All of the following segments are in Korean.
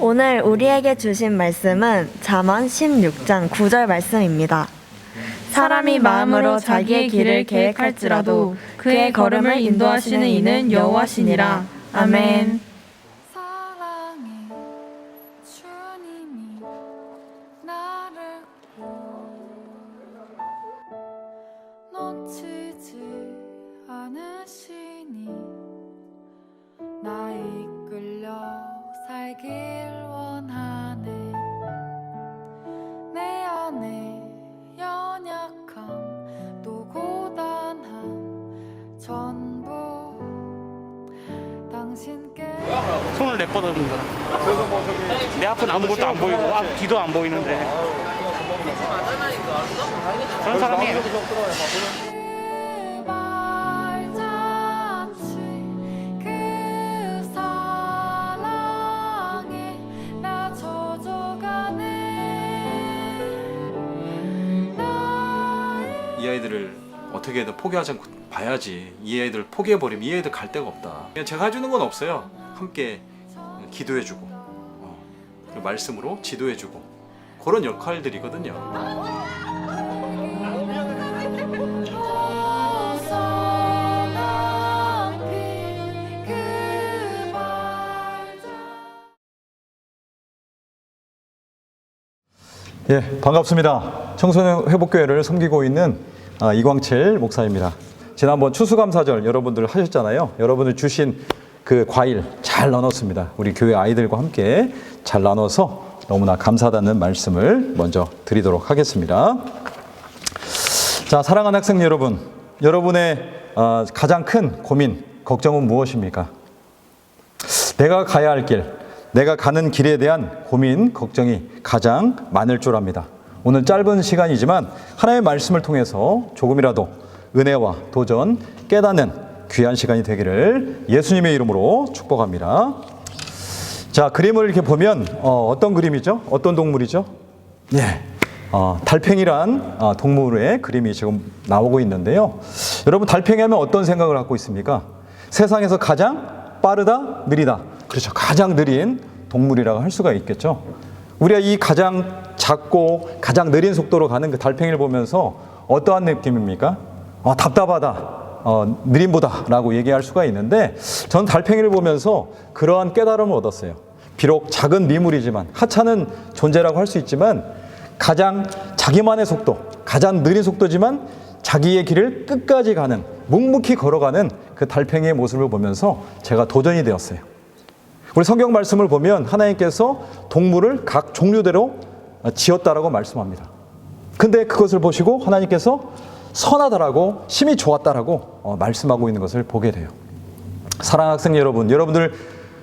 오늘 우리에게 주신 말씀은 잠언 16장 9절 말씀입니다. 사람이 마음으로 자기의 길을 계획할지라도 그의 걸음을 인도하시는 이는 여호와시니라. 아멘. 사랑해 주님이 나를 놓치지 않으시니 나 이끌려 살길 원하네. 내 안에 연약함 또 고단함 전부 당신께 손을 내뻗어는 거야. 내 앞은 아무것도 안 보이고 뒤도 안 보이는데 그런 사람이에요. 그 말잔치 그 사랑에 나 젖어가네. 이 아이들을 어떻게든 포기하지 않고 봐야지. 이 아이들 포기해버리면 이 아이들 갈 데가 없다. 그냥 제가 해주는 건 없어요. 함께 기도해주고 그리고 말씀으로 지도해주고 그런 역할들이거든요. 예, 반갑습니다. 청소년 회복교회를 섬기고 있는 이광칠 목사입니다. 지난번 추수감사절 여러분들 하셨잖아요. 여러분들 주신 그 과일 잘 나눴습니다. 우리 교회 아이들과 함께 잘 나눠서 너무나 감사하다는 말씀을 먼저 드리도록 하겠습니다. 자, 사랑하는 학생 여러분, 여러분의 가장 큰 고민, 걱정은 무엇입니까? 내가 가야 할 길, 내가 가는 길에 대한 고민, 걱정이 가장 많을 줄 압니다. 오늘 짧은 시간이지만 하나님의 말씀을 통해서 조금이라도 은혜와 도전, 깨닫는 귀한 시간이 되기를 예수님의 이름으로 축복합니다. 자, 그림을 이렇게 보면 어떤 그림이죠? 어떤 동물이죠? 예, 달팽이란 동물의 그림이 지금 나오고 있는데요. 여러분, 달팽이 하면 어떤 생각을 갖고 있습니까? 세상에서 가장 빠르다, 느리다. 그렇죠. 가장 느린 동물이라고 할 수가 있겠죠. 우리가 이 가장 작고 가장 느린 속도로 가는 그 달팽이를 보면서 어떠한 느낌입니까? 답답하다, 느림보다 라고 얘기할 수가 있는데, 저는 달팽이를 보면서 그러한 깨달음을 얻었어요. 비록 작은 미물이지만, 하찮은 존재라고 할 수 있지만, 가장 자기만의 속도, 가장 느린 속도지만 자기의 길을 끝까지 가는, 묵묵히 걸어가는 그 달팽이의 모습을 보면서 제가 도전이 되었어요. 우리 성경 말씀을 보면 하나님께서 동물을 각 종류대로 지었다라고 말씀합니다. 근데 그것을 보시고 하나님께서 선하다라고, 심히 좋았다라고 말씀하고 있는 것을 보게 돼요. 사랑하는 학생 여러분, 여러분들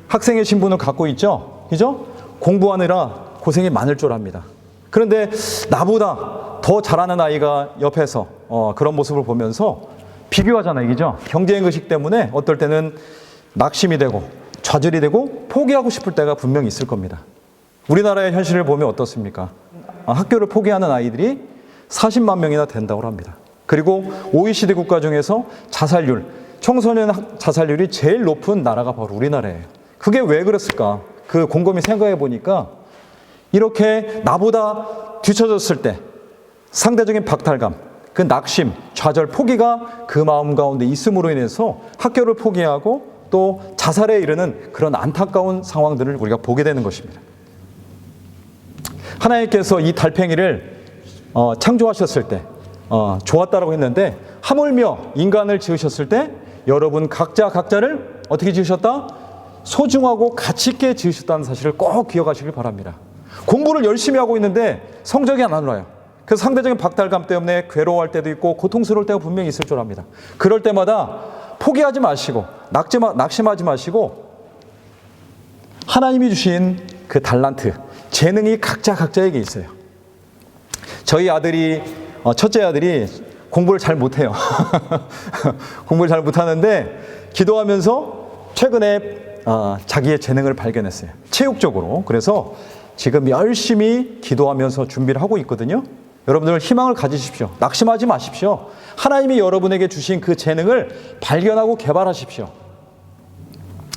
학생의 신분을 갖고 있죠? 그죠? 공부하느라 고생이 많을 줄 압니다. 그런데 나보다 더 잘하는 아이가 옆에서 그런 모습을 보면서 비교하잖아요. 그죠? 경쟁 의식 때문에 어떨 때는 낙심이 되고 좌절이 되고 포기하고 싶을 때가 분명히 있을 겁니다. 우리나라의 현실을 보면 어떻습니까? 학교를 포기하는 아이들이 40만 명이나 된다고 합니다. 그리고 OECD 국가 중에서 자살률, 청소년 자살률이 제일 높은 나라가 바로 우리나라예요. 그게 왜 그랬을까? 그 곰곰이 생각해 보니까 이렇게 나보다 뒤처졌을 때 상대적인 박탈감, 그 낙심, 좌절, 포기가 그 마음 가운데 있음으로 인해서 학교를 포기하고 또 자살에 이르는 그런 안타까운 상황들을 우리가 보게 되는 것입니다. 하나님께서 이 달팽이를 창조하셨을 때 좋았다라고 했는데, 하물며 인간을 지으셨을 때 여러분 각자를 어떻게 지으셨다? 소중하고 가치 있게 지으셨다는 사실을 꼭 기억하시길 바랍니다. 공부를 열심히 하고 있는데 성적이 안 올라요. 그래서 상대적인 박탈감 때문에 괴로워할 때도 있고 고통스러울 때가 분명히 있을 줄 압니다. 그럴 때마다 포기하지 마시고 낙심하지 마시고 하나님이 주신 그 달란트, 재능이 각자에게 있어요. 저희 아들이, 첫째 아들이 공부를 잘 못해요. 공부를 잘 못하는데 기도하면서 최근에 자기의 재능을 발견했어요. 체육적으로. 그래서 지금 열심히 기도하면서 준비를 하고 있거든요. 여러분들 희망을 가지십시오. 낙심하지 마십시오. 하나님이 여러분에게 주신 그 재능을 발견하고 개발하십시오.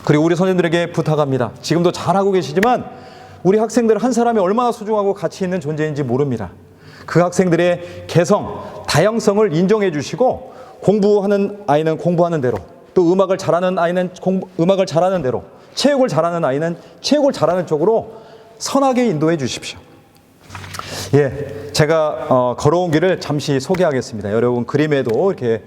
그리고 우리 선생님들에게 부탁합니다. 지금도 잘하고 계시지만 우리 학생들 한 사람이 얼마나 소중하고 가치 있는 존재인지 모릅니다. 그 학생들의 개성, 다양성을 인정해 주시고 공부하는 아이는 공부하는 대로, 또 음악을 잘하는 아이는 음악을 잘하는 대로, 체육을 잘하는 아이는 체육을 잘하는 쪽으로 선하게 인도해 주십시오. 예, 제가 걸어온 길을 잠시 소개하겠습니다. 여러분 그림에도 이렇게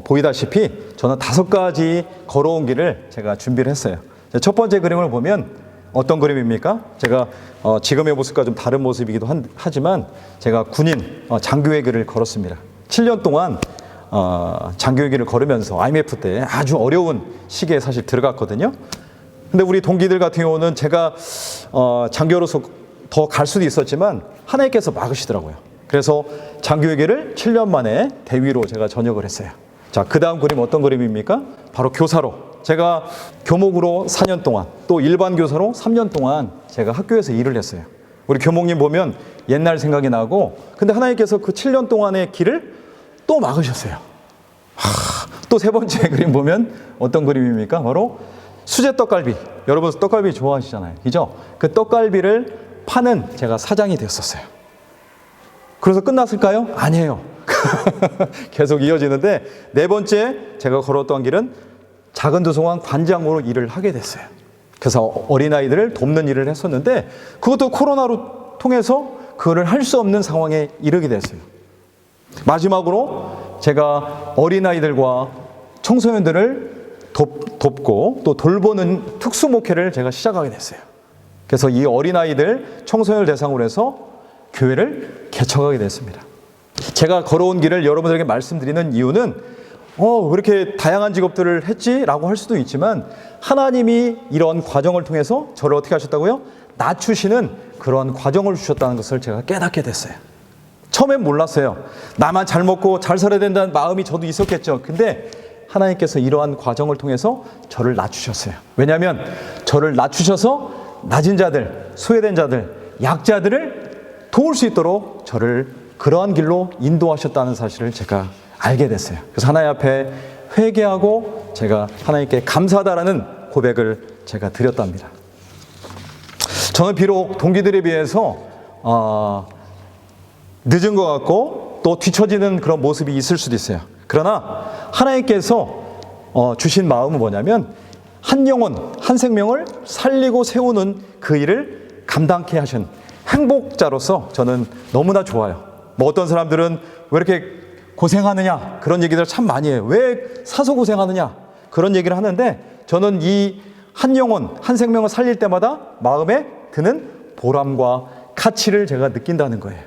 보이다시피 저는 5가지 걸어온 길을 제가 준비를 했어요. 첫 번째 그림을 보면 어떤 그림입니까? 제가 지금의 모습과 좀 다른 모습이기도 하지만 제가 군인 장교의 길을 걸었습니다. 7년 동안 장교의 길을 걸으면서 IMF 때 아주 어려운 시기에 사실 들어갔거든요. 근데 우리 동기들 같은 경우는 제가 장교로서 더 갈 수도 있었지만 하나님께서 막으시더라고요. 그래서 장교의 길을 7년 만에 대위로 제가 전역을 했어요. 자, 그 다음 그림 어떤 그림입니까? 바로 교사로. 제가 교목으로 4년 동안, 또 일반 교사로 3년 동안 제가 학교에서 일을 했어요. 우리 교목님 보면 옛날 생각이 나고, 근데 하나님께서 그 7년 동안의 길을 또 막으셨어요. 또 세 번째 그림 보면 어떤 그림입니까? 바로 수제 떡갈비. 여러분 떡갈비 좋아하시잖아요. 그죠? 그 떡갈비를 파는 제가 사장이 됐었어요. 그래서 끝났을까요? 아니에요. 계속 이어지는데, 네 번째 제가 걸었던 길은 작은 도서관 관장으로 일을 하게 됐어요. 그래서 어린아이들을 돕는 일을 했었는데, 그것도 코로나로 통해서 그거를 할 수 없는 상황에 이르게 됐어요. 마지막으로 제가 어린아이들과 청소년들을 돕고 또 돌보는 특수 목회를 제가 시작하게 됐어요. 그래서 이 어린아이들, 청소년을 대상으로 해서 교회를 개척하게 됐습니다. 제가 걸어온 길을 여러분들에게 말씀드리는 이유는 왜 이렇게 다양한 직업들을 했지? 라고 할 수도 있지만, 하나님이 이런 과정을 통해서 저를 어떻게 하셨다고요? 낮추시는 그런 과정을 주셨다는 것을 제가 깨닫게 됐어요. 처음엔 몰랐어요. 나만 잘 먹고 잘 살아야 된다는 마음이 저도 있었겠죠. 근데 하나님께서 이러한 과정을 통해서 저를 낮추셨어요. 왜냐하면 저를 낮추셔서 낮은 자들, 소외된 자들, 약자들을 도울 수 있도록 저를 그러한 길로 인도하셨다는 사실을 제가 알게 됐어요. 그래서 하나님 앞에 회개하고 제가 하나님께 감사하다라는 고백을 제가 드렸답니다. 저는 비록 동기들에 비해서 늦은 것 같고 또 뒤처지는 그런 모습이 있을 수도 있어요. 그러나 하나님께서 주신 마음은 뭐냐면, 한 영혼, 한 생명을 살리고 세우는 그 일을 감당케 하신 행복자로서 저는 너무나 좋아요. 뭐 어떤 사람들은 왜 이렇게 고생하느냐, 그런 얘기들 참 많이 해요. 왜 사서 고생하느냐, 그런 얘기를 하는데, 저는 이 한 영혼, 한 생명을 살릴 때마다 마음에 드는 보람과 가치를 제가 느낀다는 거예요.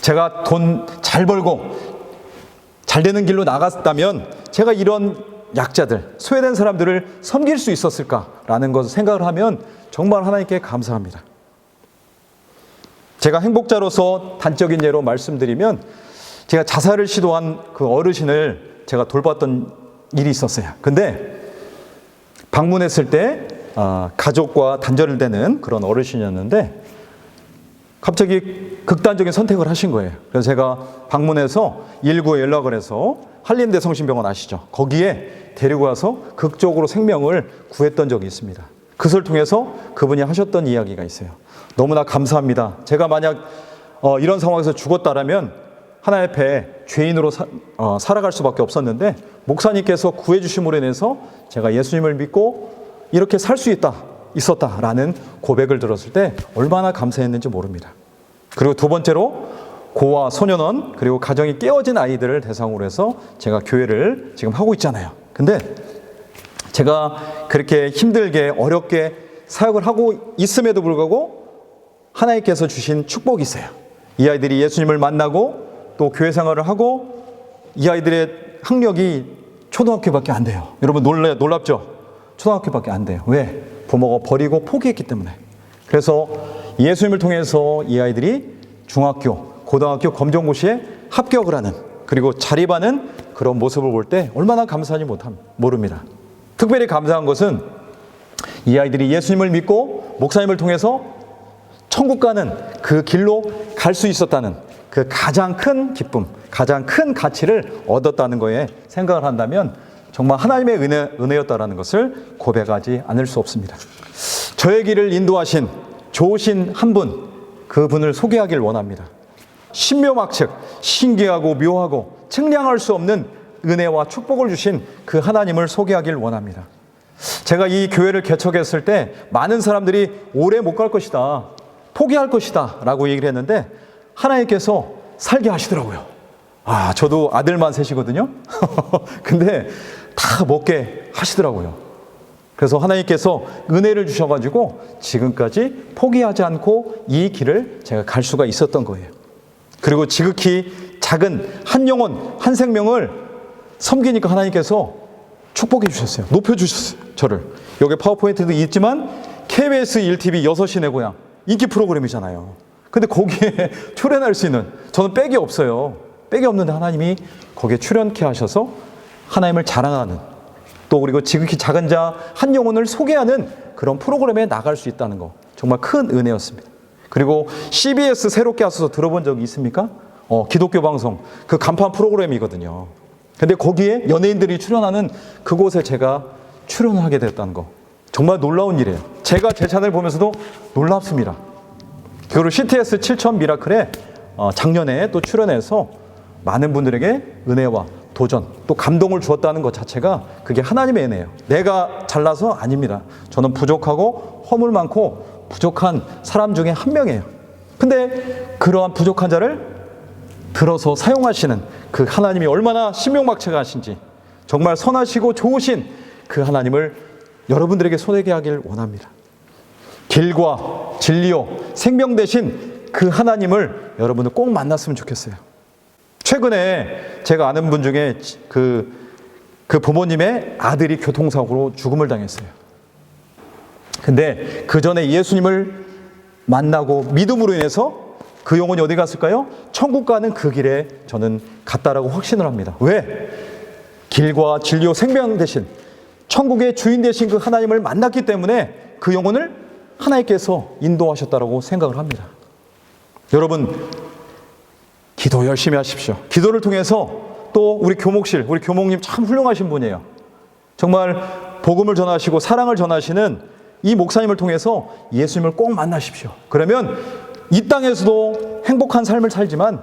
제가 돈 잘 벌고 잘 되는 길로 나갔다면 제가 이런 약자들, 소외된 사람들을 섬길 수 있었을까라는 것을 생각을 하면 정말 하나님께 감사합니다. 제가 행복자로서 단적인 예로 말씀드리면, 제가 자살을 시도한 그 어르신을 제가 돌봤던 일이 있었어요. 근데 방문했을 때 가족과 단절되는 그런 어르신이었는데 갑자기 극단적인 선택을 하신 거예요. 그래서 제가 방문해서 119에 연락을 해서 한림대성심병원 아시죠? 거기에 데리고 와서 극적으로 생명을 구했던 적이 있습니다. 그것을 통해서 그분이 하셨던 이야기가 있어요. 너무나 감사합니다. 제가 만약 이런 상황에서 죽었다라면 하나님 앞에 죄인으로 살아갈 수밖에 없었는데, 목사님께서 구해주심으로 인해서 제가 예수님을 믿고 이렇게 살 수 있었다라는 고백을 들었을 때 얼마나 감사했는지 모릅니다. 그리고 두 번째로 고아, 소년원, 그리고 가정이 깨어진 아이들을 대상으로 해서 제가 교회를 지금 하고 있잖아요. 근데 제가 그렇게 힘들게 어렵게 사역을 하고 있음에도 불구하고 하나님께서 주신 축복이 있어요. 이 아이들이 예수님을 만나고 또 교회 생활을 하고, 이 아이들의 학력이 초등학교밖에 안 돼요. 여러분 놀랍죠? 초등학교밖에 안 돼요. 왜? 부모가 버리고 포기했기 때문에. 그래서 예수님을 통해서 이 아이들이 중학교, 고등학교 검정고시에 합격을 하는, 그리고 자립하는 그런 모습을 볼 때 얼마나 감사한지 모릅니다. 특별히 감사한 것은 이 아이들이 예수님을 믿고 목사님을 통해서 천국 가는 그 길로 갈 수 있었다는 그 가장 큰 기쁨, 가장 큰 가치를 얻었다는 거에 생각을 한다면 정말 하나님의 은혜였다라는 것을 고백하지 않을 수 없습니다. 저의 길을 인도하신 좋으신 한 분, 그분을 소개하길 원합니다. 신묘막측, 신기하고 묘하고 측량할 수 없는 은혜와 축복을 주신 그 하나님을 소개하길 원합니다. 제가 이 교회를 개척했을 때 많은 사람들이 오래 못 갈 것이다, 포기할 것이다 라고 얘기를 했는데 하나님께서 살게 하시더라고요. 저도 아들만 셋이거든요. 근데 다 먹게 하시더라고요. 그래서 하나님께서 은혜를 주셔가지고 지금까지 포기하지 않고 이 길을 제가 갈 수가 있었던 거예요. 그리고 지극히 작은 한 영혼, 한 생명을 섬기니까 하나님께서 축복해 주셨어요. 높여주셨어요, 저를. 여기 파워포인트도 있지만 KBS 1TV 6시 내 고향 인기 프로그램이잖아요. 근데 거기에 출연할 수 있는, 저는 백이 없어요. 백이 없는데 하나님이 거기에 출연케 하셔서 하나님을 자랑하는, 또 그리고 지극히 작은 자 한 영혼을 소개하는 그런 프로그램에 나갈 수 있다는 거, 정말 큰 은혜였습니다. 그리고 CBS 새롭게 하셔서 들어본 적이 있습니까? 기독교 방송 그 간판 프로그램이거든요. 근데 거기에 연예인들이 출연하는 그곳에 제가 출연을 하게 됐다는 거, 정말 놀라운 일이에요. 제가 제 채널 보면서도 놀랍습니다. 그리고 CTS 7000 미라클에 작년에 또 출연해서 많은 분들에게 은혜와 도전, 또 감동을 주었다는 것 자체가 그게 하나님의 은혜예요. 내가 잘나서 아닙니다. 저는 부족하고 허물 많고 부족한 사람 중에 한 명이에요. 근데 그러한 부족한 자를 들어서 사용하시는 그 하나님이 얼마나 신명막측하신지, 정말 선하시고 좋으신 그 하나님을 여러분들에게 소개하길 원합니다. 길과 진리요 생명 되신 그 하나님을 여러분들 꼭 만났으면 좋겠어요. 최근에 제가 아는 분 중에 그 부모님의 아들이 교통사고로 죽음을 당했어요. 근데 그 전에 예수님을 만나고 믿음으로 인해서 그 영혼이 어디 갔을까요? 천국 가는 그 길에 저는 갔다라고 확신을 합니다. 왜? 길과 진리요 생명 되신 천국의 주인 되신 그 하나님을 만났기 때문에 그 영혼을 하나님께서 인도하셨다라고 생각을 합니다. 여러분, 기도 열심히 하십시오. 기도를 통해서 또 우리 교목실, 우리 교목님 참 훌륭하신 분이에요. 정말 복음을 전하시고 사랑을 전하시는 이 목사님을 통해서 예수님을 꼭 만나십시오. 그러면 이 땅에서도 행복한 삶을 살지만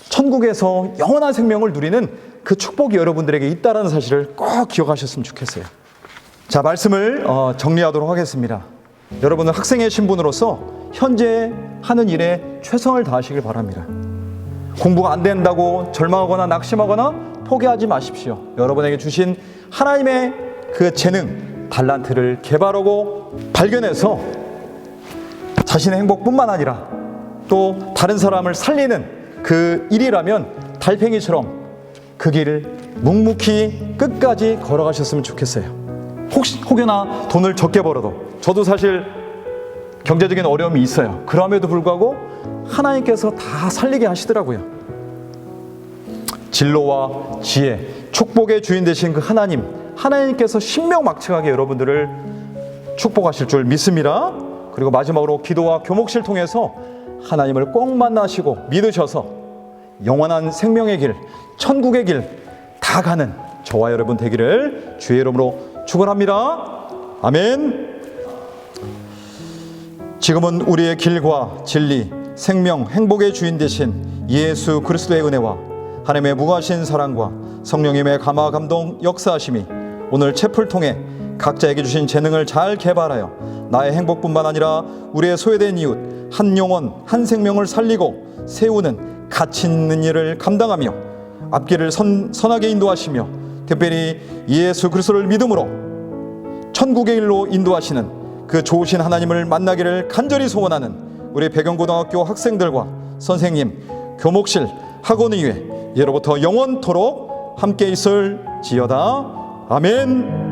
천국에서 영원한 생명을 누리는 그 축복이 여러분들에게 있다는 사실을 꼭 기억하셨으면 좋겠어요. 자, 말씀을 정리하도록 하겠습니다. 여러분은 학생의 신분으로서 현재 하는 일에 최선을 다하시길 바랍니다. 공부가 안 된다고 절망하거나 낙심하거나 포기하지 마십시오. 여러분에게 주신 하나님의 그 재능, 달란트를 개발하고 발견해서 자신의 행복뿐만 아니라 또 다른 사람을 살리는 그 일이라면 달팽이처럼 그 길을 묵묵히 끝까지 걸어가셨으면 좋겠어요. 혹여나 돈을 적게 벌어도, 저도 사실 경제적인 어려움이 있어요. 그럼에도 불구하고 하나님께서 다 살리게 하시더라고요. 진로와 지혜, 축복의 주인 되신 그 하나님께서 신명막측하게 여러분들을 축복하실 줄 믿습니다. 그리고 마지막으로 기도와 교목실 통해서 하나님을 꼭 만나시고 믿으셔서 영원한 생명의 길, 천국의 길 다 가는 저와 여러분 되기를 주의 이름으로 축원합니다. 아멘. 지금은 우리의 길과 진리, 생명, 행복의 주인 되신 예수 그리스도의 은혜와 하나님의 무하신 사랑과 성령님의 감화 감동 역사하심이 오늘 채플 통해 각자에게 주신 재능을 잘 개발하여 나의 행복뿐만 아니라 우리의 소외된 이웃 한 영혼 한 생명을 살리고 세우는 가치 있는 일을 감당하며 앞길을 선하게 인도하시며 특별히 예수 그리스도를 믿음으로 천국의 일로 인도하시는 그 좋으신 하나님을 만나기를 간절히 소원하는 우리 배경고등학교 학생들과 선생님, 교목실, 학원의회 예로부터 영원토록 함께 있을지어다. 아멘.